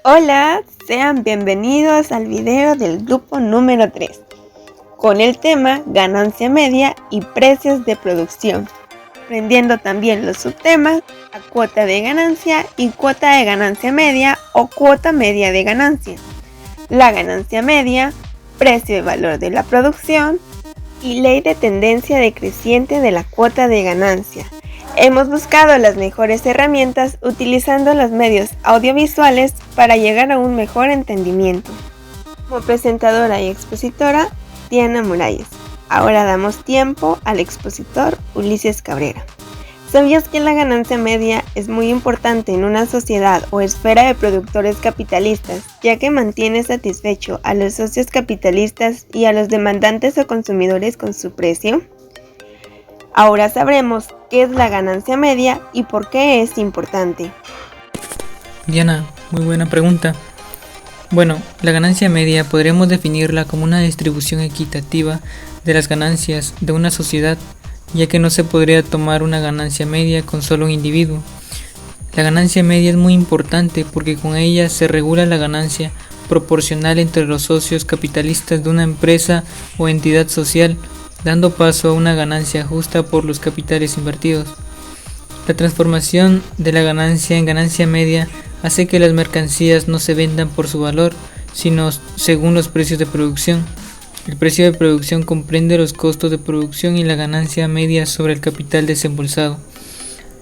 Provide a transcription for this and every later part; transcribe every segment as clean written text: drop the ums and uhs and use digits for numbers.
Hola, sean bienvenidos al video del grupo número 3, con el tema ganancia media y precios de producción, aprendiendo también los subtemas a cuota de ganancia y cuota de ganancia media o cuota media de ganancia, la ganancia media, precio y valor de la producción y ley de tendencia decreciente de la cuota de ganancia. Hemos buscado las mejores herramientas utilizando los medios audiovisuales para llegar a un mejor entendimiento. Como presentadora y expositora, Diana Muralles. Ahora damos tiempo al expositor Ulises Cabrera. ¿Sabías que la ganancia media es muy importante en una sociedad o esfera de productores capitalistas, ya que mantiene satisfecho a los socios capitalistas y a los demandantes o consumidores con su precio? Ahora sabremos qué es la ganancia media y por qué es importante. Diana, muy buena pregunta. Bueno, la ganancia media podríamos definirla como una distribución equitativa de las ganancias de una sociedad, ya que no se podría tomar una ganancia media con solo un individuo. La ganancia media es muy importante porque con ella se regula la ganancia proporcional entre los socios capitalistas de una empresa o entidad social, dando paso a una ganancia justa por los capitales invertidos. La transformación de la ganancia en ganancia media hace que las mercancías no se vendan por su valor, sino según los precios de producción. El precio de producción comprende los costos de producción y la ganancia media sobre el capital desembolsado.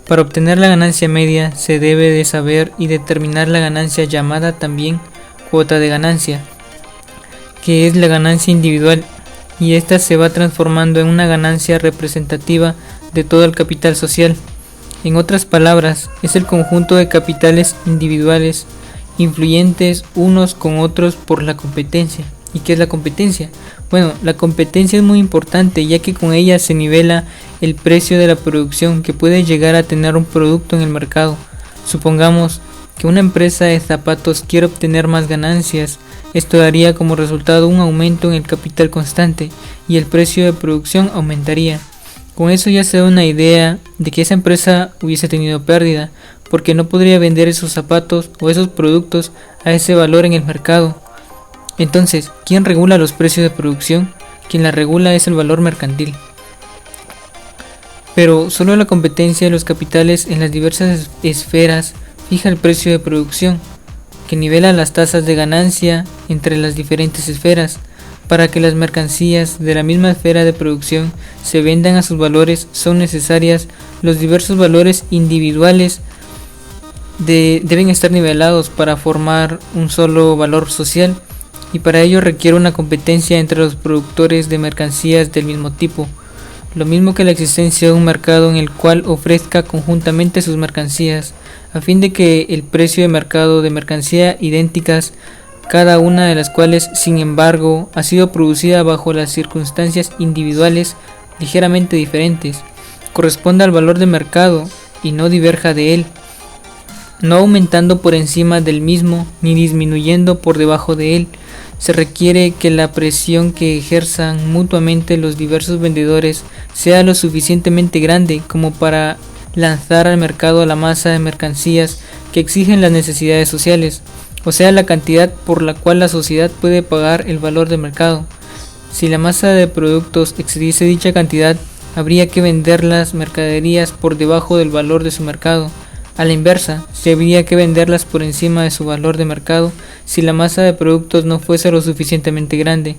Para obtener la ganancia media se debe de saber y determinar la ganancia llamada también cuota de ganancia, que es la ganancia individual, y esta se va transformando en una ganancia representativa de todo el capital social. En otras palabras, es el conjunto de capitales individuales influyentes unos con otros por la competencia. ¿Y qué es la competencia? Bueno, la competencia es muy importante, ya que con ella se nivela el precio de la producción que puede llegar a tener un producto en el mercado. Supongamos que una empresa de zapatos quiere obtener más ganancias. Esto daría como resultado un aumento en el capital constante y el precio de producción aumentaría. Con eso ya se da una idea de que esa empresa hubiese tenido pérdida, porque no podría vender esos zapatos o esos productos a ese valor en el mercado. Entonces, ¿quién regula los precios de producción? Quien la regula es el valor mercantil. Pero solo la competencia de los capitales en las diversas esferas fija el precio de producción, que nivela las tasas de ganancia entre las diferentes esferas. Para que las mercancías de la misma esfera de producción se vendan a sus valores, son necesarias los diversos valores individuales deben estar nivelados para formar un solo valor social, y para ello requiere una competencia entre los productores de mercancías del mismo tipo, lo mismo que la existencia de un mercado en el cual ofrezca conjuntamente sus mercancías, a fin de que el precio de mercado de mercancías idénticas, cada una de las cuales, sin embargo, ha sido producida bajo las circunstancias individuales ligeramente diferentes, corresponda al valor de mercado y no diverja de él, no aumentando por encima del mismo ni disminuyendo por debajo de él. Se requiere que la presión que ejerzan mutuamente los diversos vendedores sea lo suficientemente grande como para lanzar al mercado la masa de mercancías que exigen las necesidades sociales, o sea, la cantidad por la cual la sociedad puede pagar el valor de mercado. Si la masa de productos excediese dicha cantidad, habría que vender las mercaderías por debajo del valor de su mercado. A la inversa, se habría que venderlas por encima de su valor de mercado si la masa de productos no fuese lo suficientemente grande,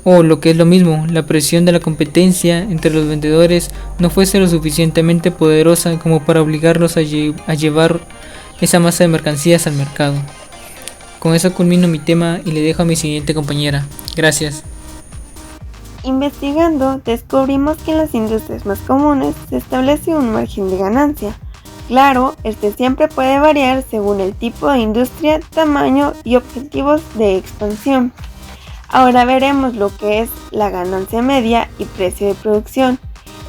o lo que es lo mismo, la presión de la competencia entre los vendedores no fuese lo suficientemente poderosa como para obligarlos a llevar esa masa de mercancías al mercado. Con eso culmino mi tema y le dejo a mi siguiente compañera. Gracias. Investigando, descubrimos que en las industrias más comunes se establece un margen de ganancia. Claro, este siempre puede variar según el tipo de industria, tamaño y objetivos de expansión. Ahora veremos lo que es la ganancia media y precio de producción,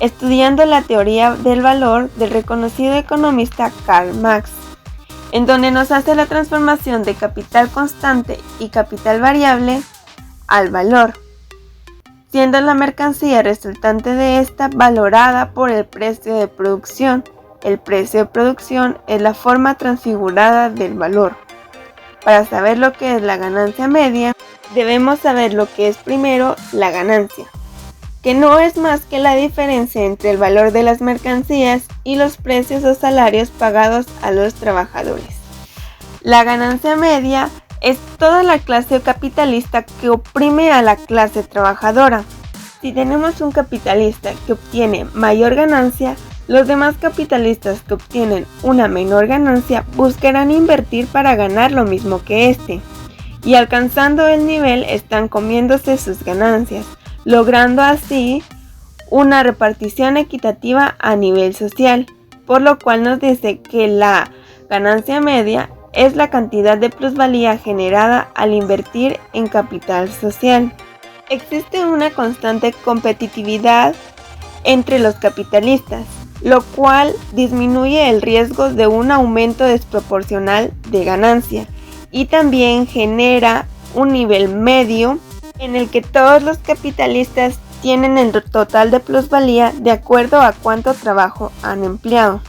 estudiando la teoría del valor del reconocido economista Karl Marx, en donde nos hace la transformación de capital constante y capital variable al valor, siendo la mercancía resultante de esta valorada por el precio de producción. El precio de producción es la forma transfigurada del valor. Para saber lo que es la ganancia media, debemos saber lo que es primero la ganancia, que no es más que la diferencia entre el valor de las mercancías y los precios o salarios pagados a los trabajadores. La ganancia media es toda la clase capitalista que oprime a la clase trabajadora. Si tenemos un capitalista que obtiene mayor ganancia, los demás capitalistas que obtienen una menor ganancia buscarán invertir para ganar lo mismo que este, y alcanzando el nivel están comiéndose sus ganancias, logrando así una repartición equitativa a nivel social, por lo cual nos dice que la ganancia media es la cantidad de plusvalía generada al invertir en capital social. Existe una constante competitividad entre los capitalistas, lo cual disminuye el riesgo de un aumento desproporcional de ganancia y también genera un nivel medio en el que todos los capitalistas tienen el total de plusvalía de acuerdo a cuánto trabajo han empleado.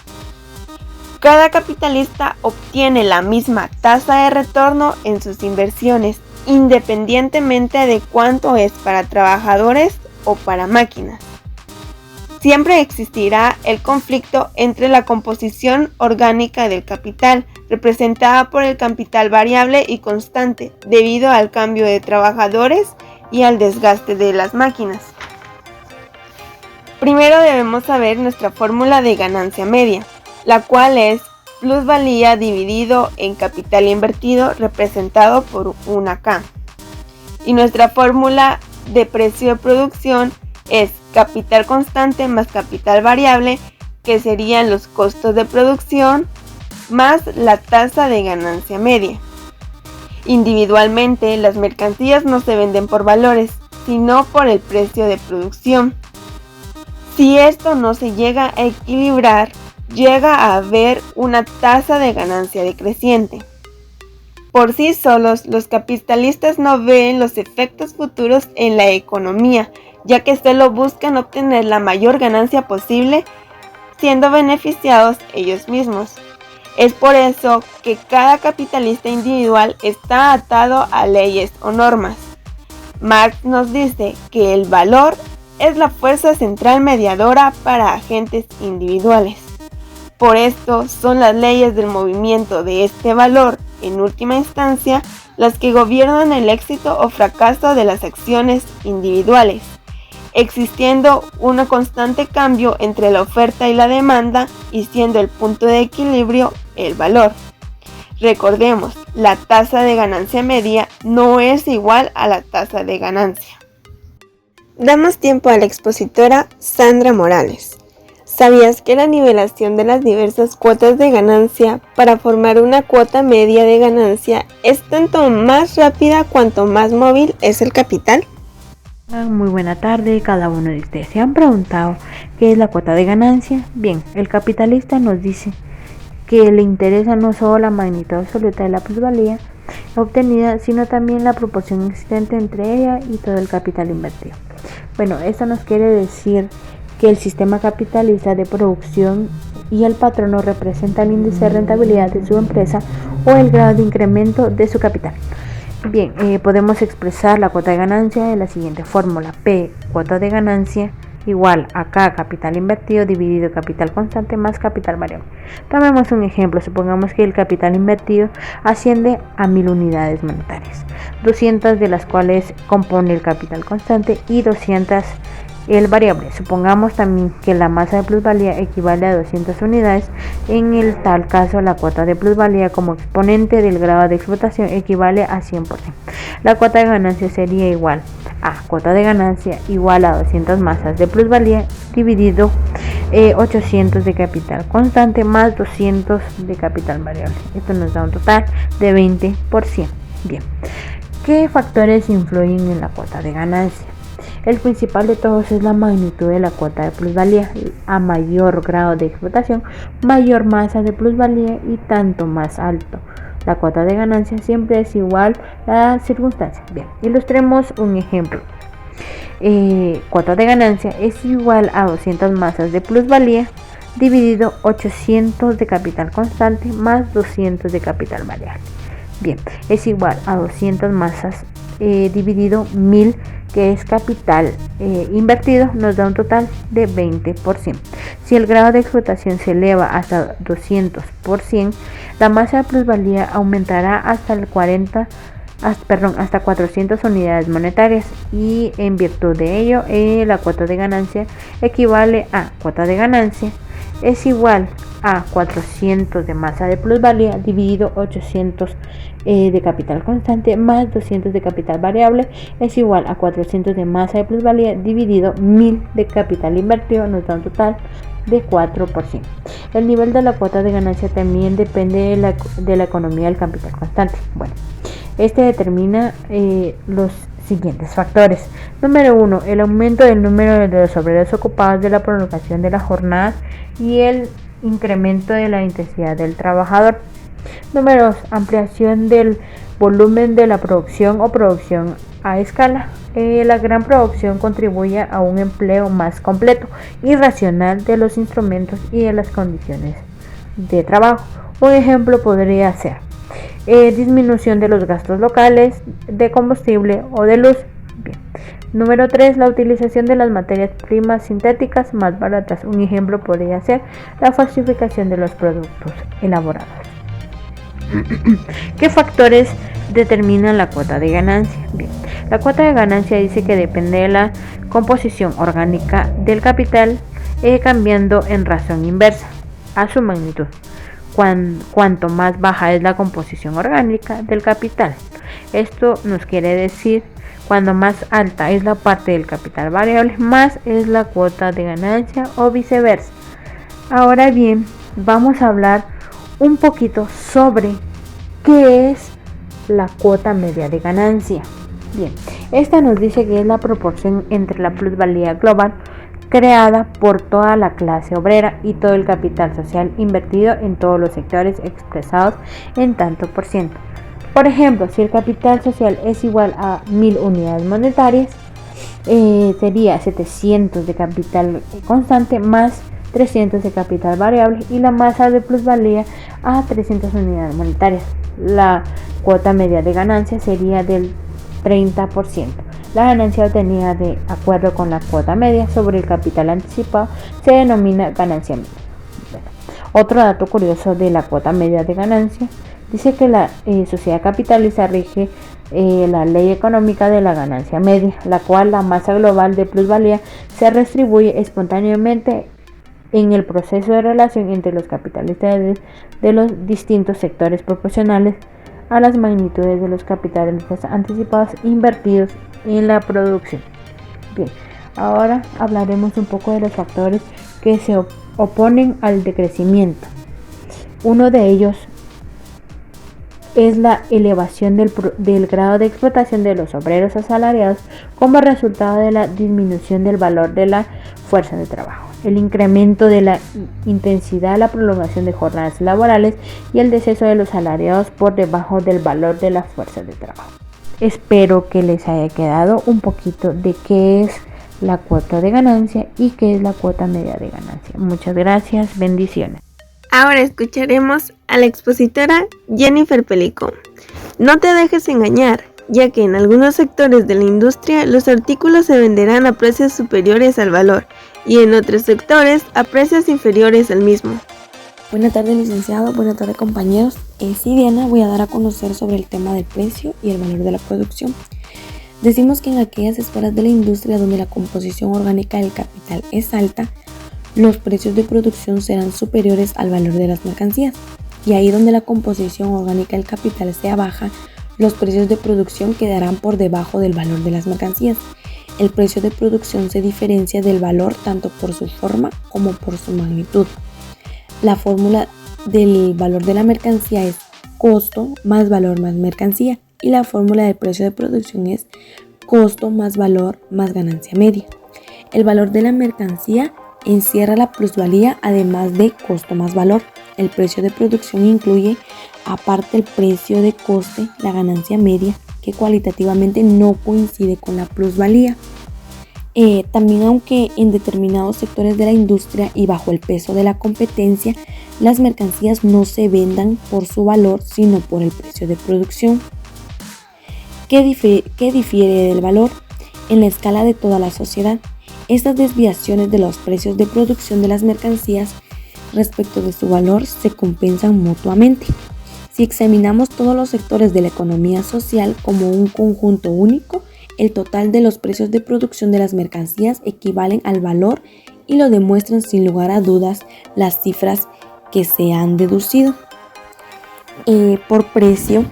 Cada capitalista obtiene la misma tasa de retorno en sus inversiones, independientemente de cuánto es para trabajadores o para máquinas. Siempre existirá el conflicto entre la composición orgánica del capital, representada por el capital variable y constante, debido al cambio de trabajadores y al desgaste de las máquinas. Primero debemos saber nuestra fórmula de ganancia media, la cual es plusvalía dividido en capital invertido representado por una K. Y nuestra fórmula de precio de producción es capital constante más capital variable, que serían los costos de producción más la tasa de ganancia media. Individualmente, las mercancías no se venden por valores, sino por el precio de producción. Si esto no se llega a equilibrar, llega a haber una tasa de ganancia decreciente. Por sí solos, los capitalistas no ven los efectos futuros en la economía, ya que solo buscan obtener la mayor ganancia posible, siendo beneficiados ellos mismos. Es por eso que cada capitalista individual está atado a leyes o normas. Marx nos dice que el valor es la fuerza central mediadora para agentes individuales. Por esto son las leyes del movimiento de este valor, en última instancia, las que gobiernan el éxito o fracaso de las acciones individuales, existiendo un constante cambio entre la oferta y la demanda y siendo el punto de equilibrio el valor. Recordemos, la tasa de ganancia media no es igual a la tasa de ganancia. Damos tiempo a la expositora Sandra Morales. ¿Sabías que la nivelación de las diversas cuotas de ganancia para formar una cuota media de ganancia es tanto más rápida cuanto más móvil es el capital? Muy buena tarde, cada uno de ustedes se han preguntado qué es la cuota de ganancia. Bien, el capitalista nos dice que le interesa no solo la magnitud absoluta de la plusvalía obtenida, sino también la proporción existente entre ella y todo el capital invertido. Bueno, esto nos quiere decir que el sistema capitalista de producción y el patrono representan el índice de rentabilidad de su empresa o el grado de incremento de su capital. Bien, podemos expresar la cuota de ganancia de la siguiente fórmula: P, cuota de ganancia, igual a K, capital invertido, dividido capital constante más capital variable. Tomemos un ejemplo, supongamos que el capital invertido asciende a 1000 unidades monetarias, 200 de las cuales compone el capital constante y 200 el variable. Supongamos también que la masa de plusvalía equivale a 200 unidades. En el tal caso, la cuota de plusvalía como exponente del grado de explotación equivale a 100%. La cuota de ganancia sería igual a cuota de ganancia igual a 200 masas de plusvalía dividido 800 de capital constante más 200 de capital variable. Esto nos da un total de 20%. Bien, ¿qué factores influyen en la cuota de ganancia? El principal de todos es la magnitud de la cuota de plusvalía. A mayor grado de explotación, mayor masa de plusvalía y tanto más alto la cuota de ganancia, siempre es igual a la circunstancia. Bien, ilustremos un ejemplo. Cuota de ganancia es igual a 200 masas de plusvalía dividido 800 de capital constante más 200 de capital variable. Bien, es igual a 200 masas dividido 1000, que es capital invertido, nos da un total de 20%. Si el grado de explotación se eleva hasta 200%, la masa de plusvalía aumentará hasta 400 unidades monetarias, y en virtud de ello la cuota de ganancia equivale a cuota de ganancia es igual a 400 de masa de plusvalía dividido 800 de capital constante más 200 de capital variable es igual a 400 de masa de plusvalía dividido 1000 de capital invertido, nos da un total de 4%. El nivel de la cuota de ganancia también depende de la economía del capital constante. Bueno, este determina los siguientes factores. Número 1, el aumento del número de los obreros ocupados, de la prolongación de la jornada y el incremento de la intensidad del trabajador. Número 2, ampliación del volumen de la producción o producción a escala. La gran producción contribuye a un empleo más completo y racional de los instrumentos y de las condiciones de trabajo. Un ejemplo podría ser disminución de los gastos locales de combustible o de luz. Bien. Número 3, la utilización de las materias primas sintéticas más baratas. Un ejemplo podría ser la falsificación de los productos elaborados. ¿Qué factores determinan la cuota de ganancia? Bien, la cuota de ganancia dice que depende de la composición orgánica del capital, cambiando en razón inversa a su magnitud. Cuanto más baja es la composición orgánica del capital, esto nos quiere decir cuando más alta es la parte del capital variable, más es la cuota de ganancia o viceversa. Ahora bien, vamos a hablar un poquito sobre qué es la cuota media de ganancia. Bien, esta nos dice que es la proporción entre la plusvalía global creada por toda la clase obrera y todo el capital social invertido en todos los sectores expresados en tanto por ciento. Por ejemplo, si el capital social es igual a 1000 unidades monetarias, sería 700 de capital constante más 300 de capital variable y la masa de plusvalía a 300 unidades monetarias. La cuota media de ganancia sería del 30%. La ganancia obtenida de acuerdo con la cuota media sobre el capital anticipado se denomina ganancia media. Bueno, otro dato curioso de la cuota media de ganancia dice que la sociedad capitalista rige la ley económica de la ganancia media, la cual la masa global de plusvalía se redistribuye espontáneamente en el proceso de relación entre los capitalistas de los distintos sectores proporcionales a las magnitudes de los capitalistas anticipados invertidos en la producción. Bien, ahora hablaremos un poco de los factores que se oponen al decrecimiento. Uno de ellos es la elevación del grado de explotación de los obreros asalariados como resultado de la disminución del valor de la fuerza de trabajo, el incremento de la intensidad, la prolongación de jornadas laborales y el descenso de los salariados por debajo del valor de la fuerza de trabajo. Espero que les haya quedado un poquito de qué es la cuota de ganancia y qué es la cuota media de ganancia. Muchas gracias, bendiciones. Ahora escucharemos a la expositora Jennifer Pelicón. No te dejes engañar, ya que en algunos sectores de la industria los artículos se venderán a precios superiores al valor y en otros sectores a precios inferiores al mismo. Buenas tardes, licenciado. Buenas tardes, compañeros. Sí, Diana, voy a dar a conocer sobre el tema del precio y el valor de la producción. Decimos que en aquellas esferas de la industria donde la composición orgánica del capital es alta, los precios de producción serán superiores al valor de las mercancías. Y ahí donde la composición orgánica del capital sea baja, los precios de producción quedarán por debajo del valor de las mercancías. El precio de producción se diferencia del valor tanto por su forma como por su magnitud. La fórmula del valor de la mercancía es costo más valor más mercancía y la fórmula del precio de producción es costo más valor más ganancia media. El valor de la mercancía encierra la plusvalía además de costo más valor. El precio de producción incluye, aparte el precio de coste, la ganancia media, que cualitativamente no coincide con la plusvalía. También, aunque en determinados sectores de la industria y bajo el peso de la competencia, las mercancías no se vendan por su valor, sino por el precio de producción. ¿Qué difiere del valor? En la escala de toda la sociedad, estas desviaciones de los precios de producción de las mercancías respecto de su valor se compensan mutuamente. Si examinamos todos los sectores de la economía social como un conjunto único, el total de los precios de producción de las mercancías equivalen al valor y lo demuestran sin lugar a dudas las cifras que se han deducido. Por precio,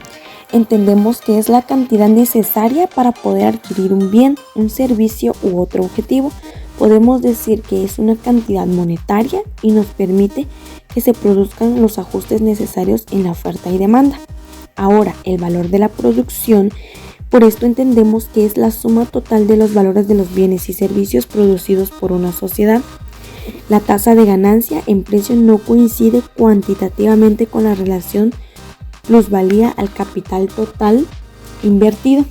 entendemos que es la cantidad necesaria para poder adquirir un bien, un servicio u otro objetivo. Podemos decir que es una cantidad monetaria y nos permite que se produzcan los ajustes necesarios en la oferta y demanda. Ahora, el valor de la producción, por esto entendemos que es la suma total de los valores de los bienes y servicios producidos por una sociedad. La tasa de ganancia en precio no coincide cuantitativamente con la relación plusvalía al capital total invertido.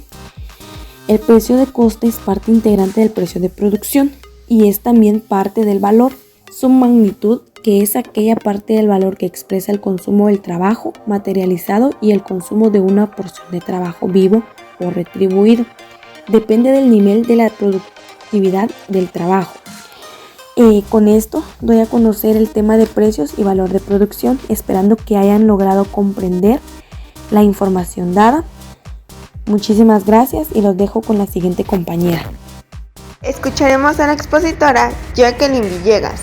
El precio de coste es parte integrante del precio de producción y es también parte del valor. Su magnitud, que es aquella parte del valor que expresa el consumo del trabajo materializado y el consumo de una porción de trabajo vivo o retribuido, depende del nivel de la productividad del trabajo. Con esto doy a conocer el tema de precios y valor de producción, esperando que hayan logrado comprender la información dada. Muchísimas gracias y los dejo con la siguiente compañera. Escucharemos a la expositora Jacqueline Villegas.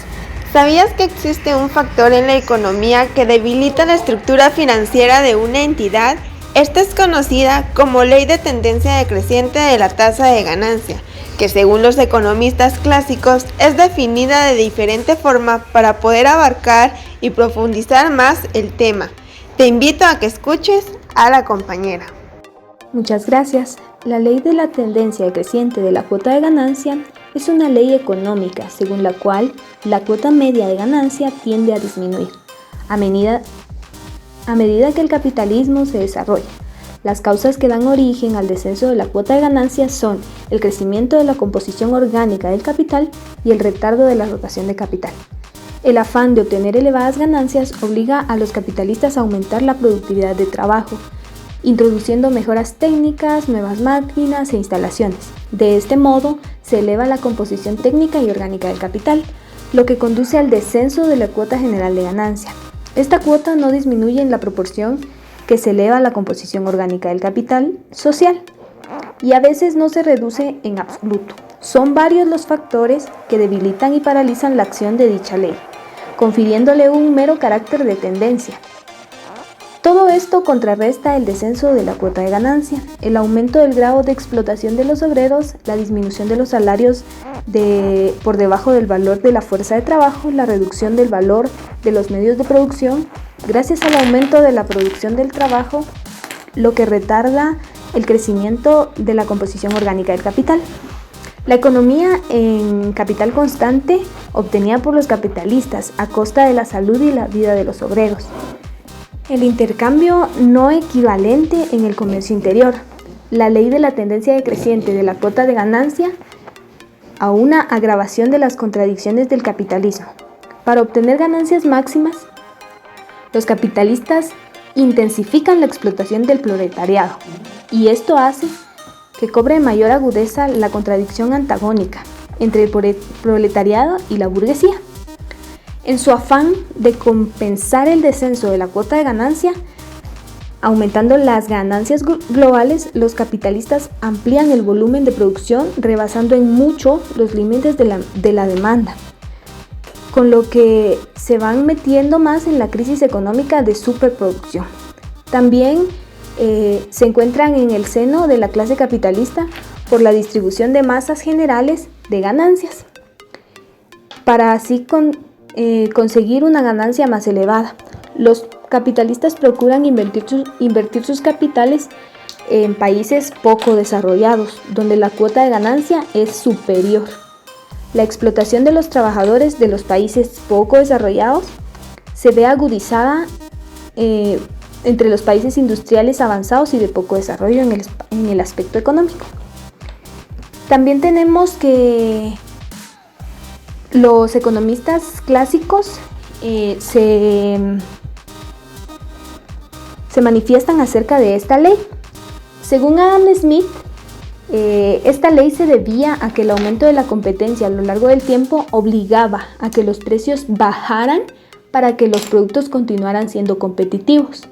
¿Sabías que existe un factor en la economía que debilita la estructura financiera de una entidad? Esta es conocida como ley de tendencia decreciente de la tasa de ganancia, que según los economistas clásicos es definida de diferente forma para poder abarcar y profundizar más el tema. Te invito a que escuches a la compañera. Muchas gracias. La ley de la tendencia decreciente de la cuota de ganancia es una ley económica según la cual la cuota media de ganancia tiende a disminuir a medida que el capitalismo se desarrolla. Las causas que dan origen al descenso de la cuota de ganancia son el crecimiento de la composición orgánica del capital y el retardo de la rotación de capital. El afán de obtener elevadas ganancias obliga a los capitalistas a aumentar la productividad de trabajo, introduciendo mejoras técnicas, nuevas máquinas e instalaciones. De este modo, se eleva la composición técnica y orgánica del capital, lo que conduce al descenso de la cuota general de ganancia. Esta cuota no disminuye en la proporción que se eleva la composición orgánica del capital social y a veces no se reduce en absoluto. Son varios los factores que debilitan y paralizan la acción de dicha ley, confiriéndole un mero carácter de tendencia. Todo esto contrarresta el descenso de la cuota de ganancia, el aumento del grado de explotación de los obreros, la disminución de los salarios por debajo del valor de la fuerza de trabajo, la reducción del valor de los medios de producción, gracias al aumento de la producción del trabajo, lo que retarda el crecimiento de la composición orgánica del capital. La economía en capital constante obtenida por los capitalistas a costa de la salud y la vida de los obreros. El intercambio no equivalente en el comercio interior. La ley de la tendencia decreciente de la cuota de ganancia a una agravación de las contradicciones del capitalismo. Para obtener ganancias máximas, los capitalistas intensifican la explotación del proletariado y esto hace que cobre mayor agudeza la contradicción antagónica entre el proletariado y la burguesía. En su afán de compensar el descenso de la cuota de ganancia, aumentando las ganancias globales, los capitalistas amplían el volumen de producción, rebasando en mucho los límites de la demanda, con lo que se van metiendo más en la crisis económica de superproducción. También se encuentran en el seno de la clase capitalista por la distribución de masas generales de ganancias, para así conseguir una ganancia más elevada. Los capitalistas procuran invertir sus capitales en países poco desarrollados, donde la cuota de ganancia es superior. La explotación de los trabajadores de los países poco desarrollados se ve agudizada entre los países industriales avanzados y de poco desarrollo en el aspecto económico. También tenemos que los economistas clásicos se manifiestan acerca de esta ley. Según Adam Smith, esta ley se debía a que el aumento de la competencia a lo largo del tiempo obligaba a que los precios bajaran para que los productos continuaran siendo competitivos.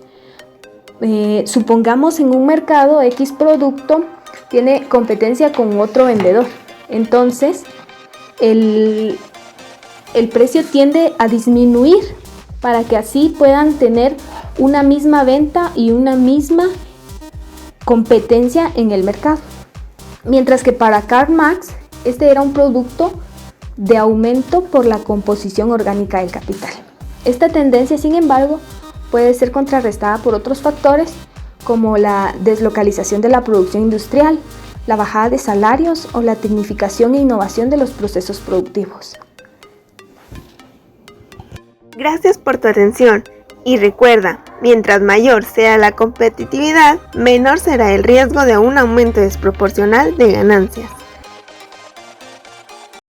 Supongamos en un mercado X producto tiene competencia con otro vendedor. Entonces, el precio tiende a disminuir para que así puedan tener una misma venta y una misma competencia en el mercado. Mientras que para Karl Marx, este era un producto de aumento por la composición orgánica del capital. Esta tendencia, sin embargo, puede ser contrarrestada por otros factores como la deslocalización de la producción industrial, la bajada de salarios o la tecnificación e innovación de los procesos productivos. Gracias por tu atención y recuerda, mientras mayor sea la competitividad, menor será el riesgo de un aumento desproporcional de ganancias.